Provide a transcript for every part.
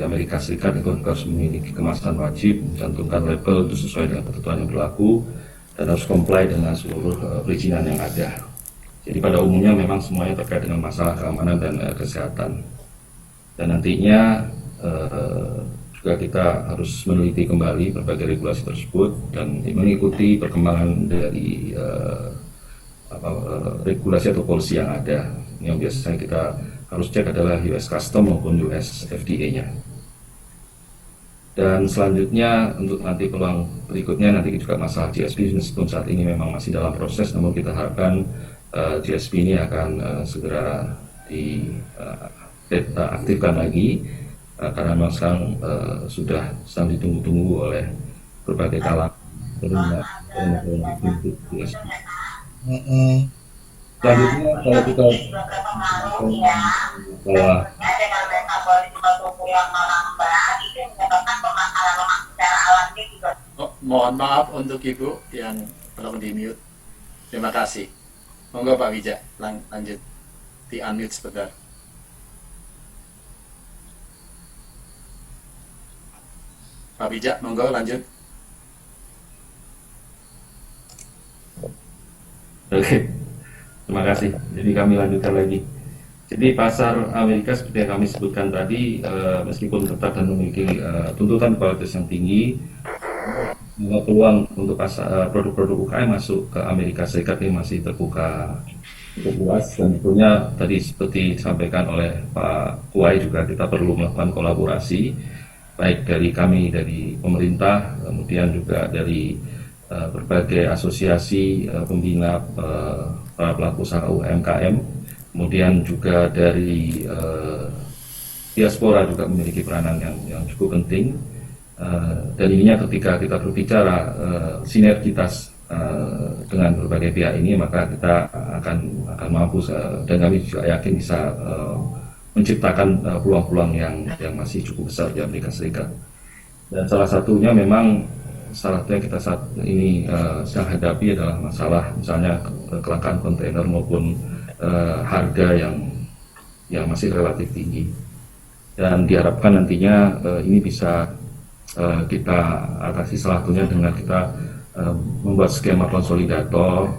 di Amerika Serikat itu harus memiliki kemasan wajib, mencantumkan label itu sesuai dengan ketentuan yang berlaku dan harus comply dengan seluruh perizinan yang ada. Jadi pada umumnya memang semuanya terkait dengan masalah keamanan dan kesehatan. Dan nantinya juga kita harus meneliti kembali berbagai regulasi tersebut dan mengikuti perkembangan dari regulasi atau polisi yang ada. Yang biasanya kita harus cek adalah US Custom maupun US FDA-nya. Dan selanjutnya untuk nanti peluang berikutnya nanti juga masalah GSP, meskipun saat ini memang masih dalam proses, namun kita harapkan GSP ini akan segera diaktifkan lagi karena memang sekarang sudah sedang ditunggu-tunggu oleh berbagai kalangan. Selanjutnya kalau kita mohon maaf untuk Ibu yang tolong di mute. Terima kasih. Monggo Pak Wijaya, lanjut di unmute sebentar. Pak Wijaya, monggo lanjut. Oke, terima kasih. Jadi kami lanjutkan lagi. Jadi pasar Amerika seperti yang kami sebutkan tadi, meskipun ketat dan memiliki tuntutan kualitas yang tinggi, peluang untuk produk-produk UKM masuk ke Amerika Serikat ini masih terbuka cukup luas, dan tentunya tadi seperti disampaikan oleh Pak Kuai juga kita perlu melakukan kolaborasi baik dari kami dari pemerintah, kemudian juga dari berbagai asosiasi pembina para pelaku usaha UMKM, kemudian juga dari diaspora juga memiliki peranan yang cukup penting. Dan ininya ketika kita berbicara sinergitas dengan berbagai pihak ini, maka kita akan mampu dan kami juga yakin bisa menciptakan peluang-peluang yang masih cukup besar di Amerika Serikat. Dan salah satunya memang salah satu yang kita saat ini sedang hadapi adalah masalah misalnya kelangkaan kontainer maupun harga yang masih relatif tinggi. Dan diharapkan nantinya ini bisa kita atasi salah satunya dengan kita membuat skema konsolidator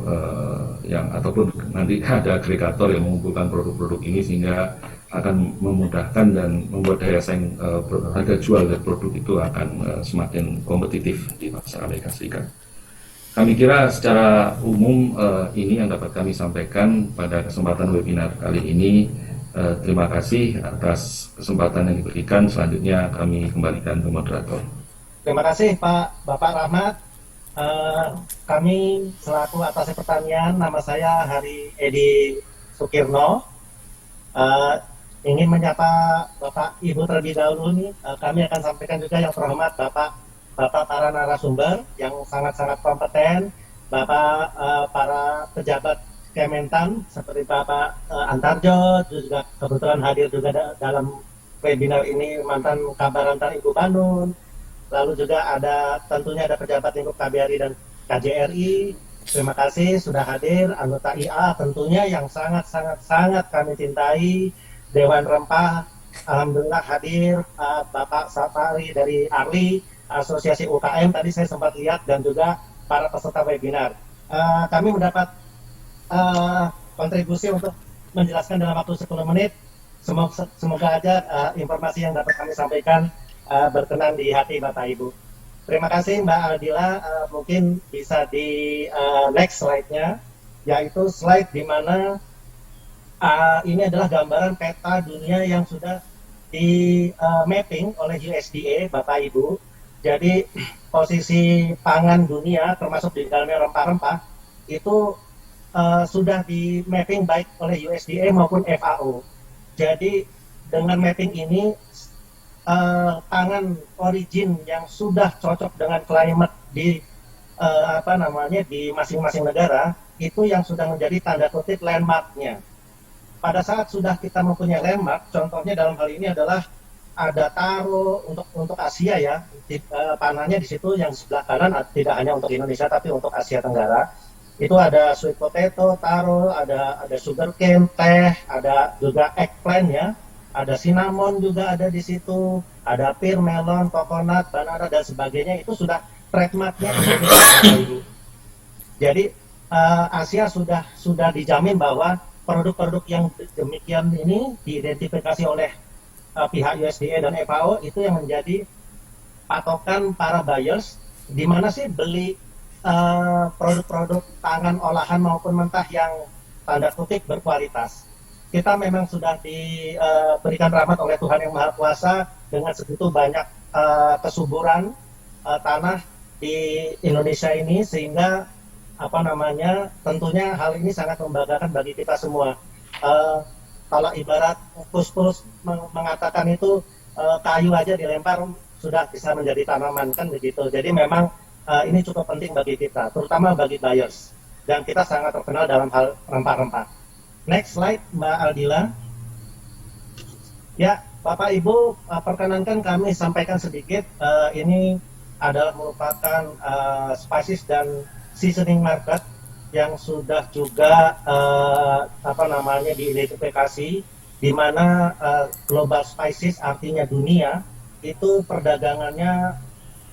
yang ataupun nanti ada agregator yang mengumpulkan produk-produk ini sehingga akan memudahkan dan membuat daya saing harga jual dari produk itu akan semakin kompetitif di pasar Amerika Serikat. Kami kira secara umum ini yang dapat kami sampaikan pada kesempatan webinar kali ini. Terima kasih atas kesempatan yang diberikan. Selanjutnya kami kembalikan ke moderator. Terima kasih Bapak Rahmat. Kami selaku atas pertanian, nama saya Hari Edi Sukirno. Ingin menyapa Bapak Ibu terlebih dahulu nih. Kami akan sampaikan juga yang terhormat Bapak para narasumber yang sangat-sangat kompeten, Bapak para pejabat Kementan seperti Bapak Antarjo, juga kebetulan hadir juga dalam webinar ini mantan Kabar Antar Ibu Banun. Lalu juga tentunya ada pejabat lingkup KBRI dan KJRI. Terima kasih sudah hadir. Anggota IA tentunya yang sangat kami cintai. Dewan Rempah, alhamdulillah hadir. Bapak Safari dari ARLI, Asosiasi UKM tadi saya sempat lihat, dan juga para peserta webinar. Kami mendapat kontribusi untuk menjelaskan dalam waktu 10 menit. Semoga aja informasi yang dapat kami sampaikan berkenan di hati Bapak Ibu. Terima kasih Mbak Aldila. Mungkin bisa di next slide-nya, yaitu slide di mana ini adalah gambaran peta dunia yang sudah di mapping oleh USDA, Bapak Ibu. Jadi posisi pangan dunia termasuk di dalamnya rempah-rempah itu sudah di mapping baik oleh USDA maupun FAO. Jadi dengan mapping ini pangan origin yang sudah cocok dengan climate di di masing-masing negara itu yang sudah menjadi tanda kutip landmarknya. Pada saat sudah kita mempunyai landmark, contohnya dalam hal ini adalah ada taro untuk Asia ya, panennya di situ yang sebelah kanan tidak hanya untuk Indonesia tapi untuk Asia Tenggara. Itu ada sweet potato, taro, ada sugarcane, teh, ada juga eggplant ya, ada cinnamon juga ada di situ, ada pear, melon, coconut, banana dan sebagainya itu sudah trademarknya Indonesia. Jadi Asia sudah dijamin bahwa produk-produk yang demikian ini diidentifikasi oleh pihak USDA dan FAO itu yang menjadi patokan para buyers di mana sih beli produk-produk pangan olahan maupun mentah yang tanda kutip berkualitas. Kita memang sudah diberikan rahmat oleh Tuhan Yang Maha Kuasa dengan segitu banyak kesuburan tanah di Indonesia ini, sehingga tentunya hal ini sangat membanggakan bagi kita semua. Kalau ibarat Kus mengatakan itu kayu aja dilempar sudah bisa menjadi tanaman, kan begitu. Jadi memang ini cukup penting bagi kita, terutama bagi buyers. Dan kita sangat terkenal dalam hal rempah-rempah. Next slide, Mbak Aldila. Ya, Bapak Ibu, perkenankan kami sampaikan sedikit. Ini adalah merupakan spices dan seasoning market yang sudah juga diidentifikasi, di mana global spices artinya dunia itu perdagangannya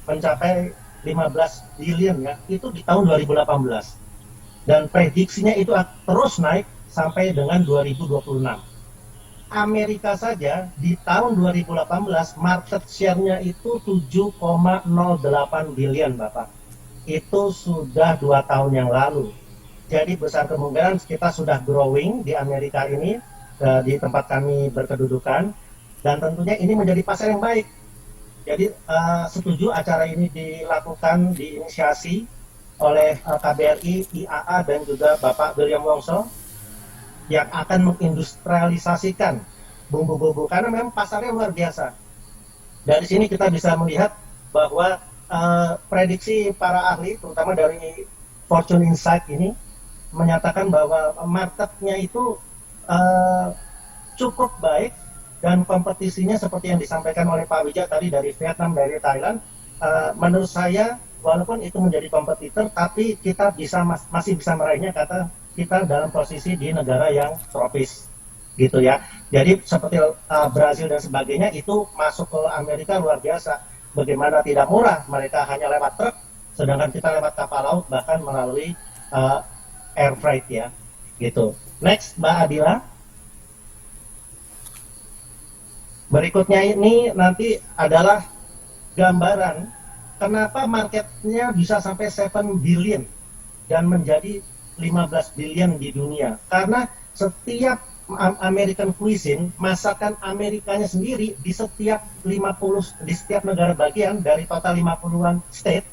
mencapai 15 billion ya, itu di tahun 2018. Dan prediksinya itu terus naik sampai dengan 2026. Amerika saja di tahun 2018 market share-nya itu 7,08 billion, Bapak. Itu sudah 2 tahun yang lalu. Jadi besar kemungkinan kita sudah growing di Amerika ini, di tempat kami berkedudukan, dan tentunya ini menjadi pasar yang baik. Jadi setuju acara ini dilakukan, diinisiasi oleh KBRI, IAA, dan juga Bapak William Wongso yang akan mengindustrialisasikan bumbu-bumbu, karena memang pasarnya luar biasa. Dari sini kita bisa melihat bahwa prediksi para ahli, terutama dari Fortune Insight ini, menyatakan bahwa marketnya itu cukup baik, dan kompetisinya seperti yang disampaikan oleh Pak Wijaya tadi dari Vietnam, dari Thailand. Menurut saya walaupun itu menjadi kompetitor, tapi kita masih bisa meraihnya karena kita dalam posisi di negara yang tropis gitu ya. Jadi seperti Brazil dan sebagainya itu masuk ke Amerika luar biasa. Bagaimana tidak murah, mereka hanya lewat truk, sedangkan kita lewat kapal laut, bahkan melalui air freight ya gitu. Next, Mbak Adila. Berikutnya ini nanti adalah gambaran kenapa marketnya bisa sampai 7 billion dan menjadi 15 billion di dunia. Karena setiap American cuisine, masakan Amerikanya sendiri di setiap negara bagian dari total 50-an state,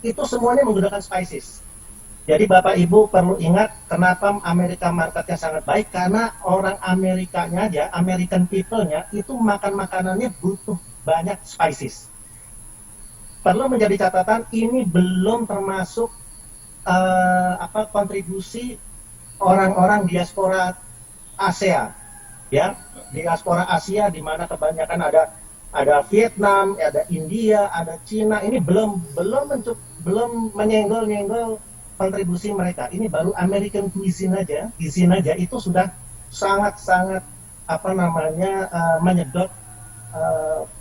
itu semuanya menggunakan spices. Jadi Bapak Ibu perlu ingat kenapa Amerika marketnya sangat baik, karena orang Amerikanya aja, American people-nya itu makan makanannya butuh banyak spices. Perlu menjadi catatan, ini belum termasuk kontribusi orang-orang diaspora Asia, ya, diaspora Asia di mana kebanyakan ada Vietnam, ada India, ada Cina. Ini belum menyenggol kontribusi mereka. Ini baru American cuisine aja itu sudah sangat menyedot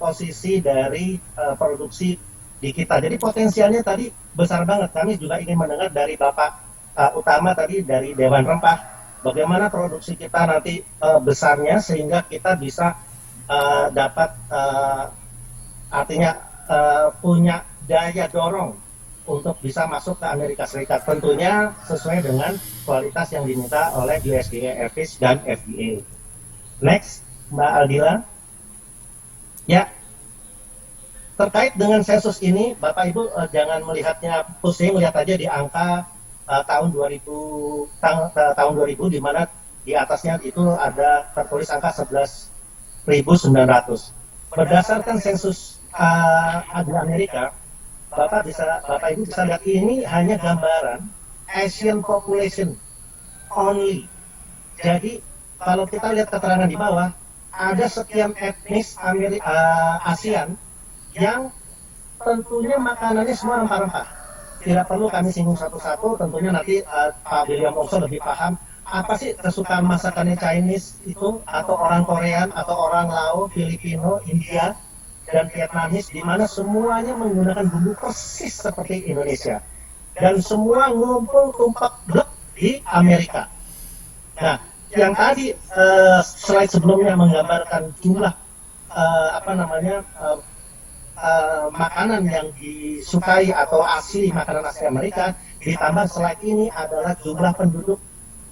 posisi dari produksi di kita. Jadi potensialnya tadi besar banget. Kami juga ingin mendengar dari Bapak utama tadi dari Dewan Rempah, bagaimana produksi kita nanti besarnya sehingga kita bisa dapat punya daya dorong untuk bisa masuk ke Amerika Serikat, tentunya sesuai dengan kualitas yang diminta oleh USDA, FIS, dan FDA. Next, Mbak Aldila. Ya, terkait dengan sensus ini, Bapak Ibu jangan melihatnya pusing, lihat aja di angka tahun 2000 di mana di atasnya itu ada tertulis angka 11.900. Berdasarkan sensus di Amerika, Bapak Ibu bisa lihat ini hanya gambaran Asian population only. Jadi kalau kita lihat keterangan di bawah, ada sekian etnis ASEAN yang tentunya makanannya semua rempah-rempah. Tidak perlu kami singgung satu-satu, tentunya nanti Pak William Wongso lebih paham apa sih kesukaan masakannya Chinese itu, atau orang Korean, atau orang Lao, Filipino, India, dan Vietnamese, di mana semuanya menggunakan bumbu persis seperti Indonesia. Dan semua ngumpul tumpak blek di Amerika. Nah, yang tadi slide sebelumnya menggambarkan jumlah makanan yang disukai atau asli makanan asli Amerika, ditambah slide ini adalah jumlah penduduk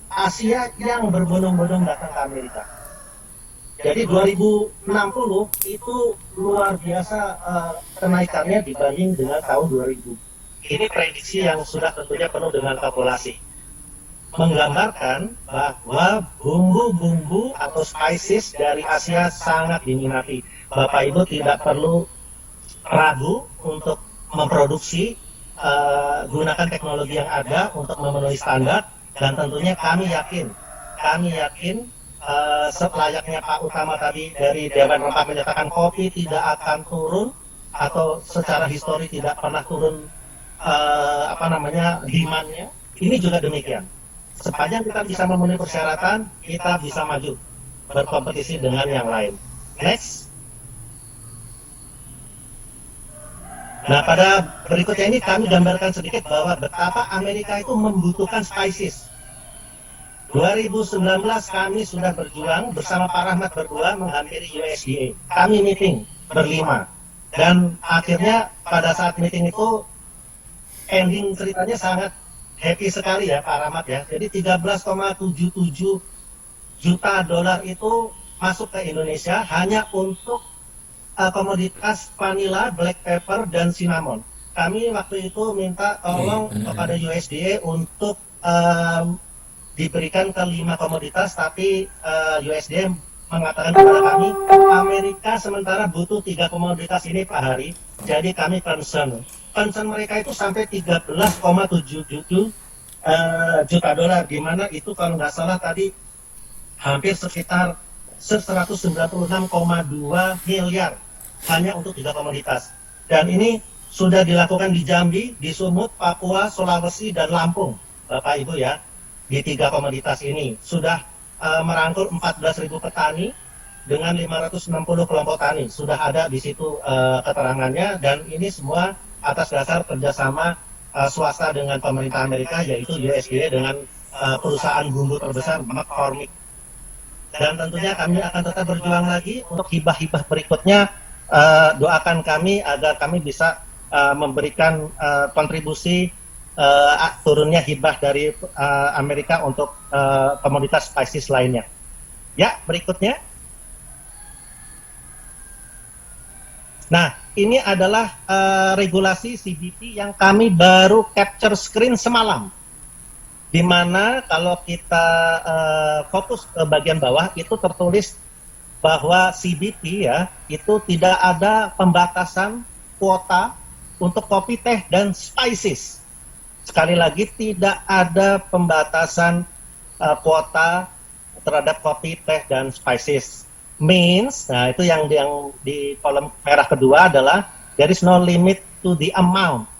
Asia yang berbondong-bondong datang ke Amerika. Jadi 2060 itu luar biasa kenaikannya dibanding dengan tahun 2000. Ini prediksi yang sudah tentunya penuh dengan kalkulasi. Menggambarkan bahwa bumbu-bumbu atau spices dari Asia sangat diminati. Bapak Ibu tidak perlu ragu untuk memproduksi, gunakan teknologi yang ada untuk memenuhi standar. Dan tentunya kami yakin selayaknya Pak Utama tadi dari Dewan Rempah menyatakan kopi tidak akan turun atau secara histori tidak pernah turun demand-nya. Ini juga demikian. Sepanjang kita bisa memenuhi persyaratan, kita bisa maju berkompetisi dengan yang lain. Next. Nah, pada berikutnya ini kami gambarkan sedikit bahwa betapa Amerika itu membutuhkan spices. 2019 kami sudah berjuang bersama Pak Rahmat berdua menghampiri USDA. Kami meeting berlima. Dan akhirnya pada saat meeting itu ending ceritanya sangat happy sekali ya Pak Rahmat ya. Jadi 13,77 juta dolar itu masuk ke Indonesia hanya untuk komoditas vanilla, black pepper, dan cinnamon. Kami waktu itu minta tolong kepada USDA untuk diberikan ke 5 komoditas, tapi USDA mengatakan kepada kami, Amerika sementara butuh 3 komoditas ini Pak Hari, jadi kami concern. Concern mereka itu sampai 13,77 juta dolar, di mana itu kalau nggak salah tadi hampir sekitar 196,2 miliar hanya untuk 3 komoditas. Dan ini sudah dilakukan di Jambi, di Sumut, Papua, Sulawesi, dan Lampung, Bapak Ibu ya. Di 3 komoditas ini sudah merangkul 14.000 petani dengan 560 kelompok tani. Sudah ada di situ keterangannya, dan ini semua atas dasar kerjasama swasta dengan pemerintah Amerika, yaitu USDA dengan perusahaan bumbu terbesar McCormick. Dan tentunya kami akan tetap berjuang lagi untuk hibah-hibah berikutnya. Doakan kami agar kami bisa memberikan kontribusi turunnya hibah dari Amerika untuk komoditas spices lainnya. Ya, berikutnya. Nah, ini adalah regulasi CBP yang kami baru capture screen semalam. Di mana kalau kita fokus ke bagian bawah itu tertulis bahwa CBP ya itu tidak ada pembatasan kuota untuk kopi, teh, dan spices. Sekali lagi tidak ada pembatasan kuota terhadap kopi, teh, dan spices. Means, nah itu yang di kolom merah kedua adalah there is no limit to the amount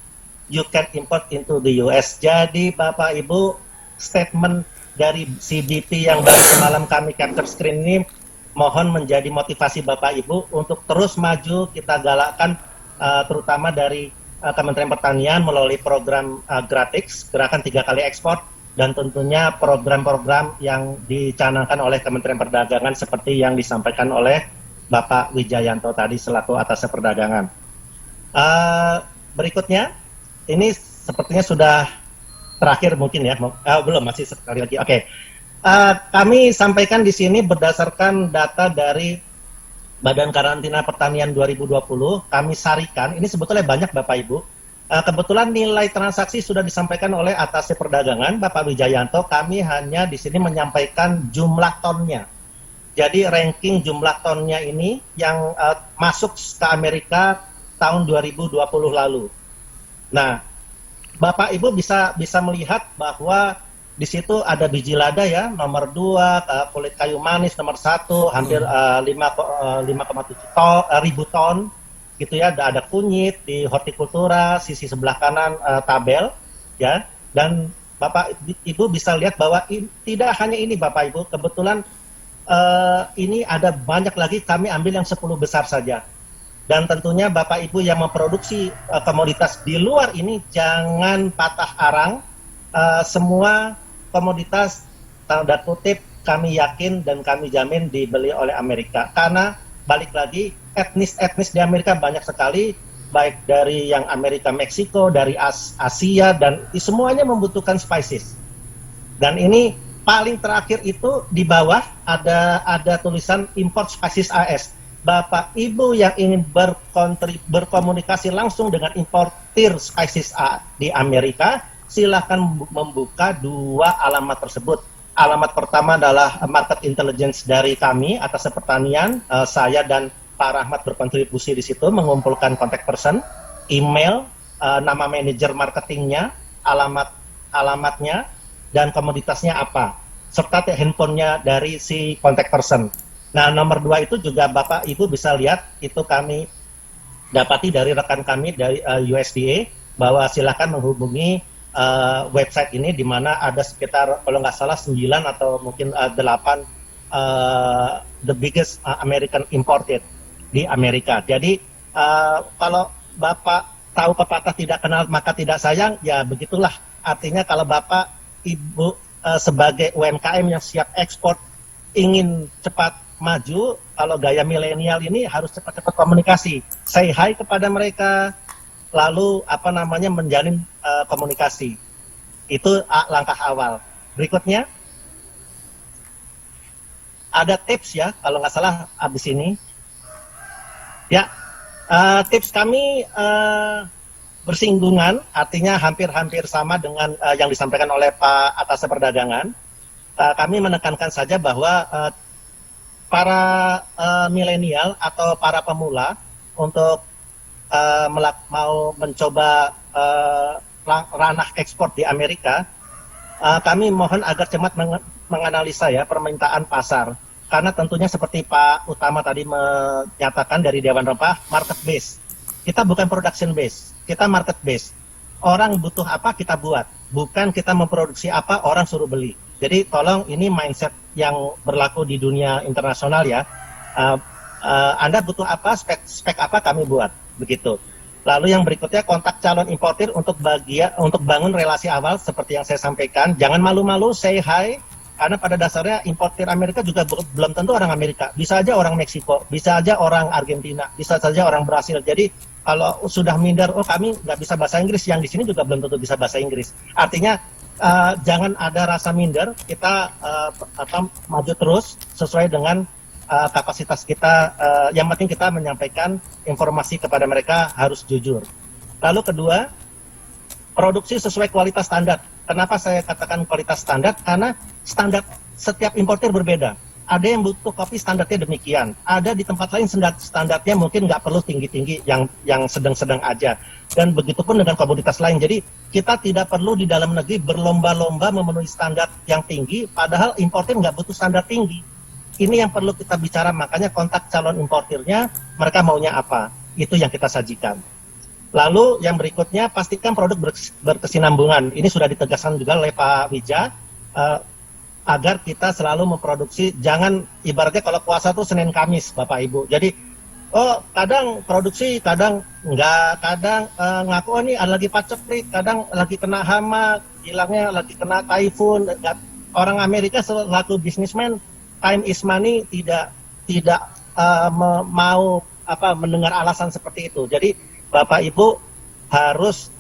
you can import into the US. Jadi Bapak Ibu, statement dari CBP yang baru semalam kami capture screen ini mohon menjadi motivasi Bapak Ibu untuk terus maju. Kita galakkan terutama dari Kementerian Pertanian melalui program Gratix, gerakan 3 kali ekspor, dan tentunya program-program yang dicanangkan oleh Kementerian Perdagangan seperti yang disampaikan oleh Bapak Wijayanto tadi selaku atas perdagangan. Berikutnya, ini sepertinya sudah terakhir mungkin ya, belum, masih sekali lagi. Oke. Kami sampaikan di sini berdasarkan data dari Badan Karantina Pertanian 2020, kami sarikan, ini sebetulnya banyak Bapak Ibu. Kebetulan nilai transaksi sudah disampaikan oleh atas perdagangan Bapak Wijayanto, kami hanya di sini menyampaikan jumlah tonnya. Jadi ranking jumlah tonnya ini yang masuk ke Amerika tahun 2020 lalu. Nah, Bapak Ibu bisa melihat bahwa di situ ada biji lada ya, nomor 2, kulit kayu manis nomor 1, hampir 5,7 ribu ton, gitu ya. Ada kunyit di hortikultura, sisi sebelah kanan tabel, ya. Dan Bapak Ibu bisa lihat bahwa tidak hanya ini Bapak Ibu, kebetulan ini ada banyak lagi, kami ambil yang 10 besar saja. Dan tentunya Bapak Ibu yang memproduksi komoditas di luar ini jangan patah arang. Semua komoditas tanda kutip kami yakin dan kami jamin dibeli oleh Amerika. Karena balik lagi etnis-etnis di Amerika banyak sekali, baik dari yang Amerika Meksiko, dari Asia, dan semuanya membutuhkan spices. Dan ini paling terakhir itu di bawah ada tulisan import spices AS. Bapak Ibu yang ingin berkomunikasi langsung dengan importir spices A di Amerika, silakan membuka 2 alamat tersebut. Alamat pertama adalah market intelligence dari kami atas pertanian. Saya dan Pak Rahmat berkontribusi di situ, mengumpulkan contact person, email, nama manajer marketingnya, alamatnya, dan komoditasnya apa, serta handphonenya dari si contact person. Nah, nomor 2 itu juga Bapak Ibu bisa lihat, itu kami dapati dari rekan kami dari USDA, bahwa silakan menghubungi website ini, di mana ada sekitar, kalau nggak salah 9 atau mungkin 8 the biggest American imported di Amerika. Jadi kalau Bapak tahu pepatah tidak kenal maka tidak sayang, ya begitulah. Artinya kalau Bapak Ibu sebagai UMKM yang siap ekspor ingin cepat maju, kalau gaya milenial ini harus cepat-cepat komunikasi, say hi kepada mereka, lalu menjalin komunikasi. Itu langkah awal. Berikutnya ada tips ya, kalau nggak salah abis ini. Ya, tips kami bersinggungan, artinya hampir-hampir sama dengan yang disampaikan oleh Pak Atas Perdagangan. Kami menekankan saja bahwa para milenial atau para pemula untuk mau mencoba ranah ekspor di Amerika, kami mohon agar cermat menganalisa ya permintaan pasar. Karena tentunya seperti Pak Utama tadi menyatakan dari Dewan Rempah, market base. Kita bukan production base, kita market base. Orang butuh apa kita buat, bukan kita memproduksi apa orang suruh beli. Jadi tolong, ini mindset yang berlaku di dunia internasional ya. Anda butuh apa, spek apa kami buat, begitu. Lalu yang berikutnya, kontak calon importir untuk bangun relasi awal seperti yang saya sampaikan. Jangan malu-malu, say hi. Karena pada dasarnya importir Amerika juga belum tentu orang Amerika. Bisa aja orang Meksiko, bisa aja orang Argentina, bisa saja orang Brasil. Jadi kalau sudah minder, oh kami nggak bisa bahasa Inggris, yang di sini juga belum tentu bisa bahasa Inggris. Artinya jangan ada rasa minder, kita maju terus sesuai dengan kapasitas kita. Yang penting kita menyampaikan informasi kepada mereka harus jujur. Lalu kedua, produksi sesuai kualitas standar. Kenapa saya katakan kualitas standar? Karena standar setiap importir berbeda. Ada yang butuh kopi standarnya demikian. Ada di tempat lain standarnya mungkin nggak perlu tinggi-tinggi, yang sedang-sedang aja. Dan begitupun dengan komoditas lain. Jadi kita tidak perlu di dalam negeri berlomba-lomba memenuhi standar yang tinggi, padahal importir nggak butuh standar tinggi. Ini yang perlu kita bicara, makanya kontak calon importirnya, mereka maunya apa. Itu yang kita sajikan. Lalu yang berikutnya, pastikan produk berkesinambungan. Ini sudah ditegaskan juga oleh Pak Wija, agar kita selalu memproduksi, jangan ibaratnya kalau puasa tuh Senin Kamis Bapak Ibu. Jadi, kadang produksi, kadang enggak, kadang ngaku ini ada lagi paceklik, kadang lagi kena hama, hilangnya lagi kena typhoon. Orang Amerika selaku bisnismen, time is money, tidak mau mendengar alasan seperti itu. Jadi Bapak Ibu harus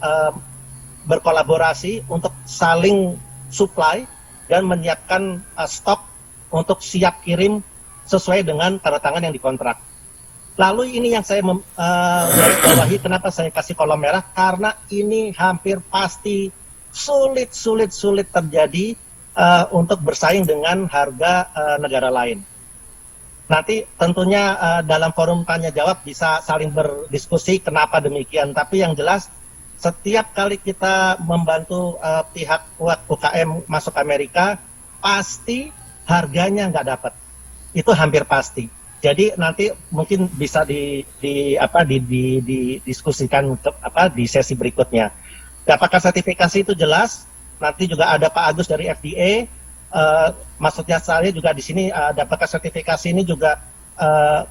berkolaborasi untuk saling supply dan menyiapkan stok untuk siap kirim sesuai dengan tanda tangan yang dikontrak. Lalu ini yang saya garis bawahi, kenapa saya kasih kolom merah, karena ini hampir pasti sulit terjadi untuk bersaing dengan harga negara lain. Nanti tentunya dalam forum tanya jawab bisa saling berdiskusi kenapa demikian. Tapi yang jelas setiap kali kita membantu pihak UKM masuk Amerika, pasti harganya nggak dapat. Itu hampir pasti. Jadi nanti mungkin bisa didiskusikan di sesi berikutnya. Apakah sertifikasi itu jelas? nanti juga ada Pak Agus dari FDA. Maksudnya saya juga di sini dapatkan sertifikasi ini juga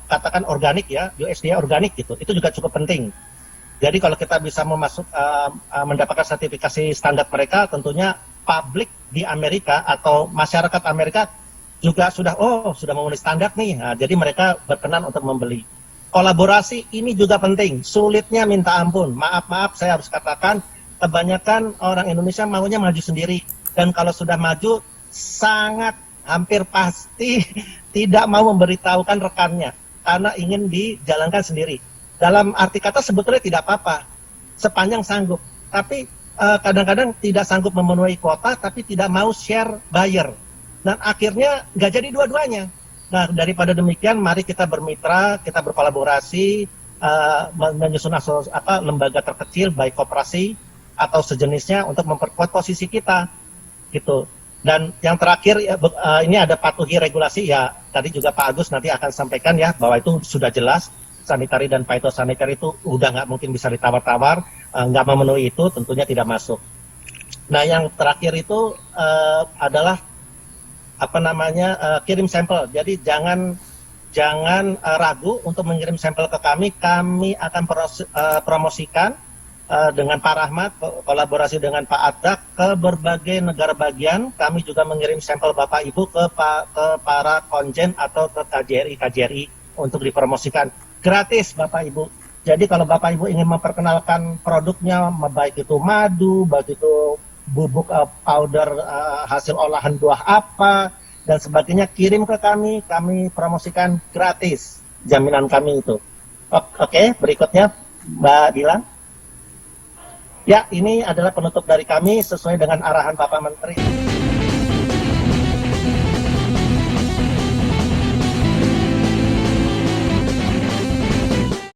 katakan organik ya, USDA organik gitu. Itu juga cukup penting. Jadi kalau kita bisa mendapatkan sertifikasi standar mereka, tentunya publik di Amerika atau masyarakat Amerika juga sudah memenuhi standar nih. Nah, jadi mereka berkenan untuk membeli. Kolaborasi ini juga penting. Sulitnya minta ampun. Maaf saya harus katakan kebanyakan orang Indonesia maunya maju sendiri. Dan kalau sudah maju sangat hampir pasti tidak mau memberitahukan rekannya karena ingin dijalankan sendiri. Dalam arti kata sebetulnya tidak apa-apa sepanjang sanggup. Tapi kadang-kadang tidak sanggup memenuhi kuota tapi tidak mau share buyer. Dan akhirnya nggak jadi dua-duanya. Nah, daripada demikian, mari kita bermitra, kita berkolaborasi, menyusun lembaga terkecil, baik koperasi atau sejenisnya untuk memperkuat posisi kita, gitu. Dan yang terakhir, ini ada patuhi regulasi, ya tadi juga Pak Agus nanti akan sampaikan ya, bahwa itu sudah jelas, sanitari dan phytosanitary itu udah nggak mungkin bisa ditawar-tawar, nggak memenuhi itu, tentunya tidak masuk. Nah, yang terakhir itu adalah kirim sampel. Jadi jangan ragu untuk mengirim sampel ke kami. Kami akan promosikan dengan Pak Rahmat, kolaborasi dengan Pak Adak ke berbagai negara bagian. Kami juga mengirim sampel Bapak Ibu ke para konjen atau ke KJRI untuk dipromosikan gratis Bapak Ibu. Jadi kalau Bapak Ibu ingin memperkenalkan produknya, baik itu madu, baik itu bubuk powder hasil olahan buah apa dan sebagainya, kirim ke kami promosikan gratis, jaminan kami itu. Oke, berikutnya Mbak Dilan. Ya, ini adalah penutup dari kami sesuai dengan arahan Bapak Menteri.